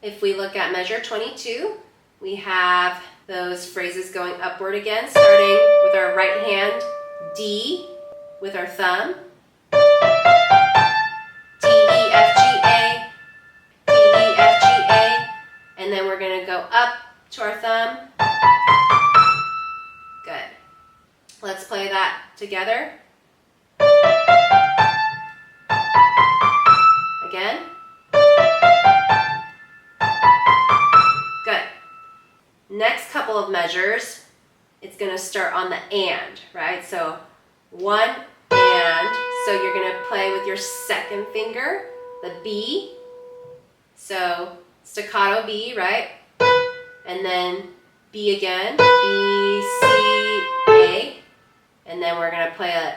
If we look at measure 22, we have those phrases going upward again, starting with our right hand, D, with our thumb, D, E, F, G, A, D, E, F, G, A, and then we're going to go up to our thumb. Good. Let's play that together. Again. Good. Next couple of measures, it's going to start on the and, right? So 1 and, so you're going to play with your second finger, the B. So staccato B, right? And then B again, B, C, A. And then we're going to play an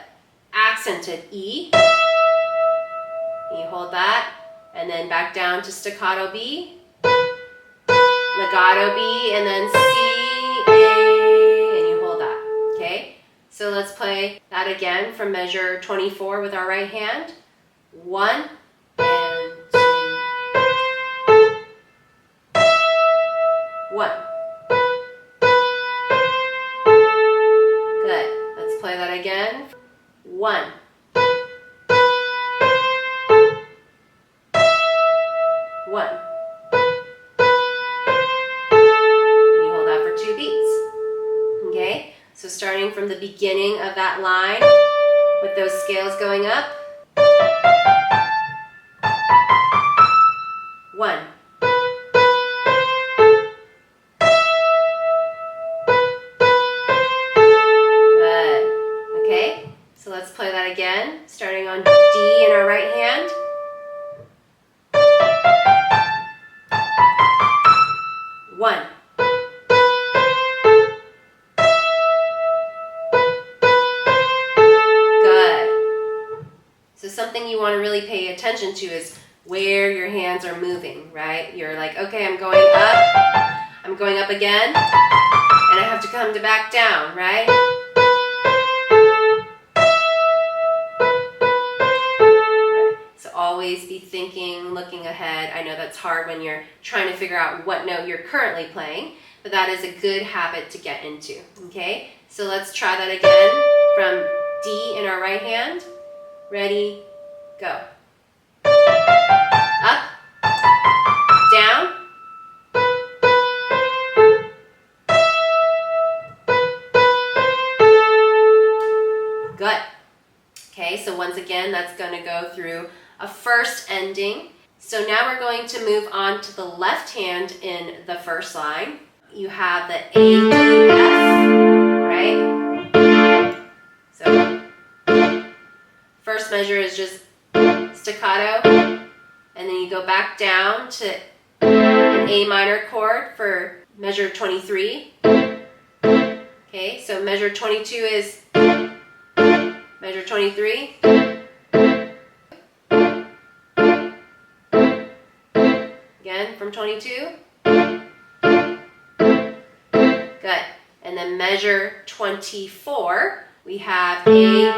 accented E. You hold that, and then back down to staccato B, legato B, and then C, A, and you hold that, okay? So let's play that again from measure 24 with our right hand. 1 and 2. 1. Good. Let's play that again. 1. 1. You hold that for 2 beats. Okay? So starting from the beginning of that line with those scales going up. 1. Good. Okay? So let's play that again, starting on D in our right hand. 1. Good. So something you want to really pay attention to is where your hands are moving, right? You're like, okay, I'm going up again, and I have to come to back down, right? So always be thinking, looking ahead. I know that's hard when you're trying to figure out what note you're currently playing, but that is a good habit to get into, okay? So let's try that again from D in our right hand. Ready, go. Up, down, good. Okay, so once again, that's going to go through a first ending. So now we're going to move on to the left hand in the first line. You have the A, D, F, right? So first measure is just staccato, and then you go back down to an A minor chord for measure 23. Okay, so measure 22 is measure 23. Again, from 22. Good. And then measure 24, we have A, D, E.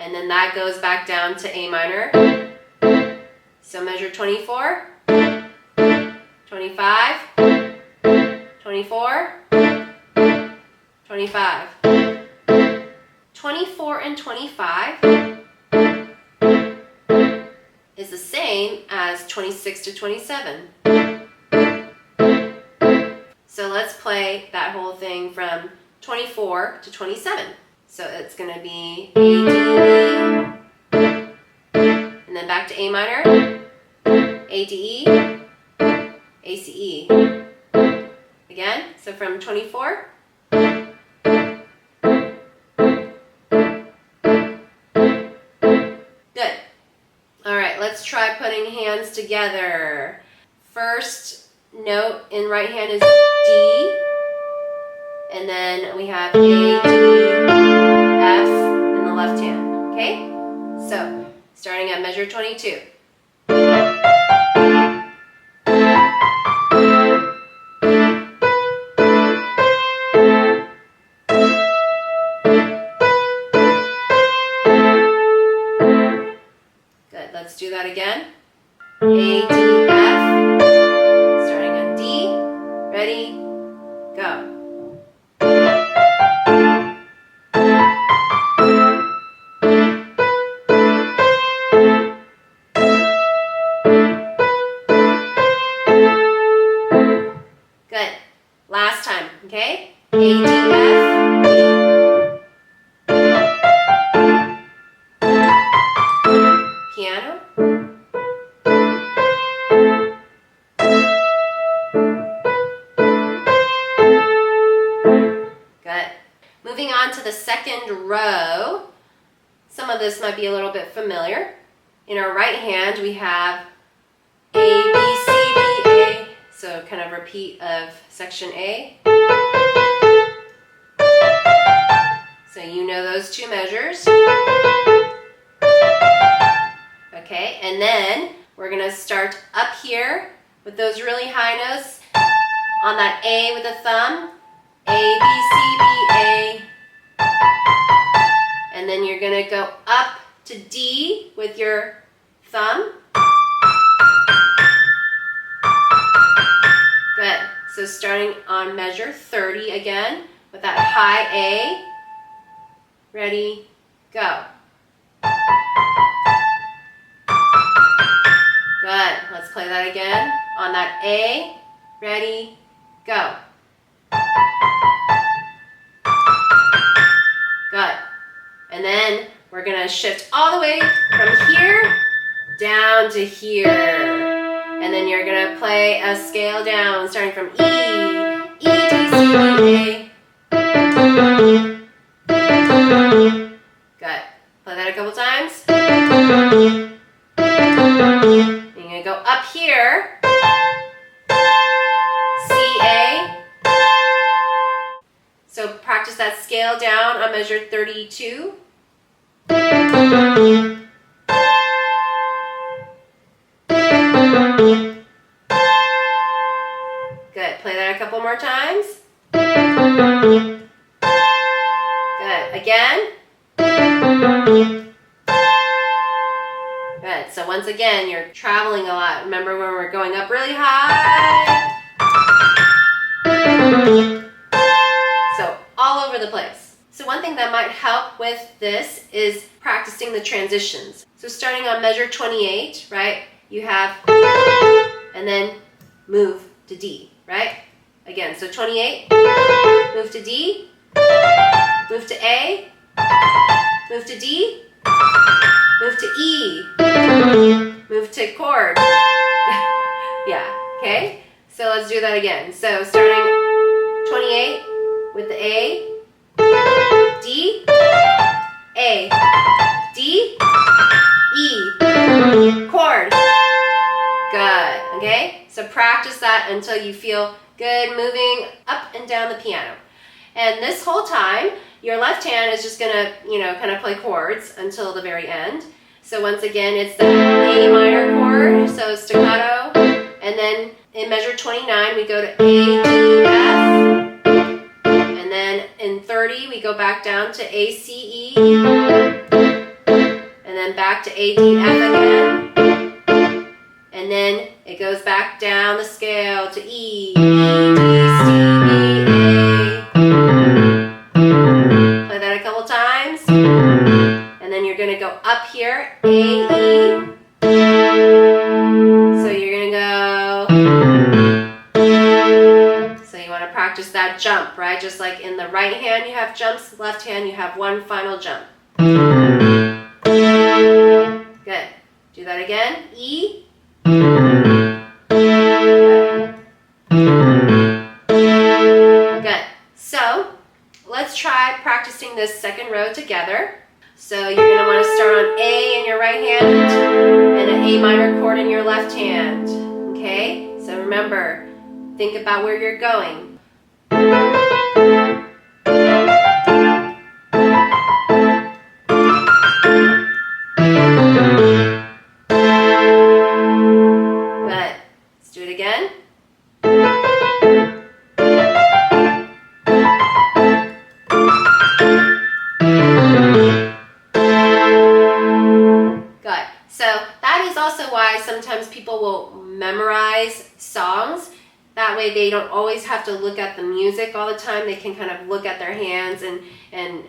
And then that goes back down to A minor. So measure 24, 25, 24, 25. 24 and 25 is the same as 26 to 27. So let's play that whole thing from 24 to 27. So it's going to be A, D, E, and then back to A minor, A, D, E, A, C, E. Again, so from 24. Good. All right, let's try putting hands together. First note in right hand is D, and then we have A, D, F in the left hand, okay? So, starting at measure 22. Good, let's do that again. A, D, F. Starting on D. Ready? Go. Good. Last time, okay? A, D, F, D. Piano. Good. Moving on to the second row. Some of this might be a little bit familiar. In our right hand, we have A, B, C, B, A. So kind of repeat of section A. So you know those two measures. Okay, and then we're going to start up here with those really high notes on that A with the thumb. A, B, C, B, A. And then you're going to go up to D with your thumb. Good. So starting on measure 30 again with that high A. Ready, go. Good. Let's play that again. On that A. Ready, go. Good. And then we're going to shift all the way from here down to here. And then you're going to play a scale down starting from E, E, D, C, D, A. Good. Play that a couple times. You're going to go up here. C, A. So practice that scale down on measure 32. Good. Play that a couple more times. Good. Again. Good. So once again, you're traveling a lot. Remember when we're going up really high? So all over the place. So one thing that might help with this is practicing the transitions. So starting on measure 28, right? You have, and then move to D, right? Again, so 28, move to D, move to A, move to D, move to E, move to chord. Yeah, okay? So let's do that again. So starting 28 with the A, D, A, D, E, chord. Good, okay? So practice that until you feel good moving up and down the piano. And this whole time, your left hand is just gonna, kind of play chords until the very end. So once again, it's the A minor chord, so staccato. And then in measure 29, we go to A, D, F. And then in 30, we go back down to A, C, E. And then back to A, D, F again. And then it goes back down the scale to E, D, C, B, A. Play that a couple times. And then you're going to go up here, A, E. So you're going to go. So you want to practice that jump, right? Just like in the right hand you have jumps, left hand you have one final jump. Good. Do that again. E. Good. So let's try practicing this second row together. So you're going to want to start on A in your right hand and an A minor chord in your left hand. Okay? So remember, think about where you're going. why sometimes people will memorize songs. That way they don't always have to look at the music all the time. They can kind of look at their hands and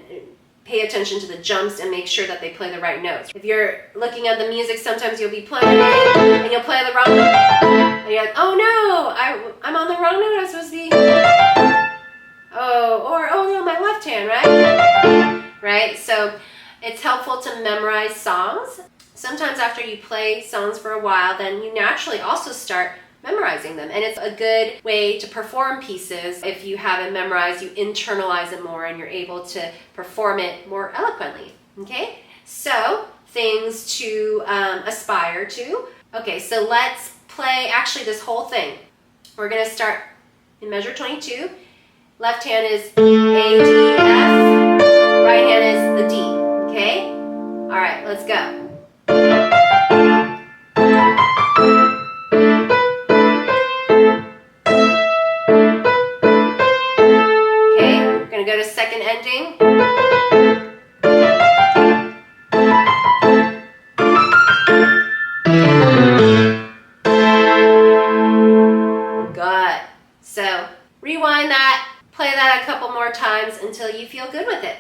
pay attention to the jumps and make sure that they play the right notes. If you're looking at the music, sometimes you'll be playing and you'll play the wrong note. And you're like, oh no, I'm on the wrong note. I'm supposed to be, oh no, my left hand, right? Right? So it's helpful to memorize songs. Sometimes after you play songs for a while, then you naturally also start memorizing them. And it's a good way to perform pieces. If you have it memorized, you internalize it more and you're able to perform it more eloquently. Okay? So, things to aspire to. Okay, so let's play actually this whole thing. We're going to start in measure 22. Left hand is A, D, F. Right hand is the D. Okay? All right, let's go. Go to second ending. Good. So rewind that, play that a couple more times until you feel good with it.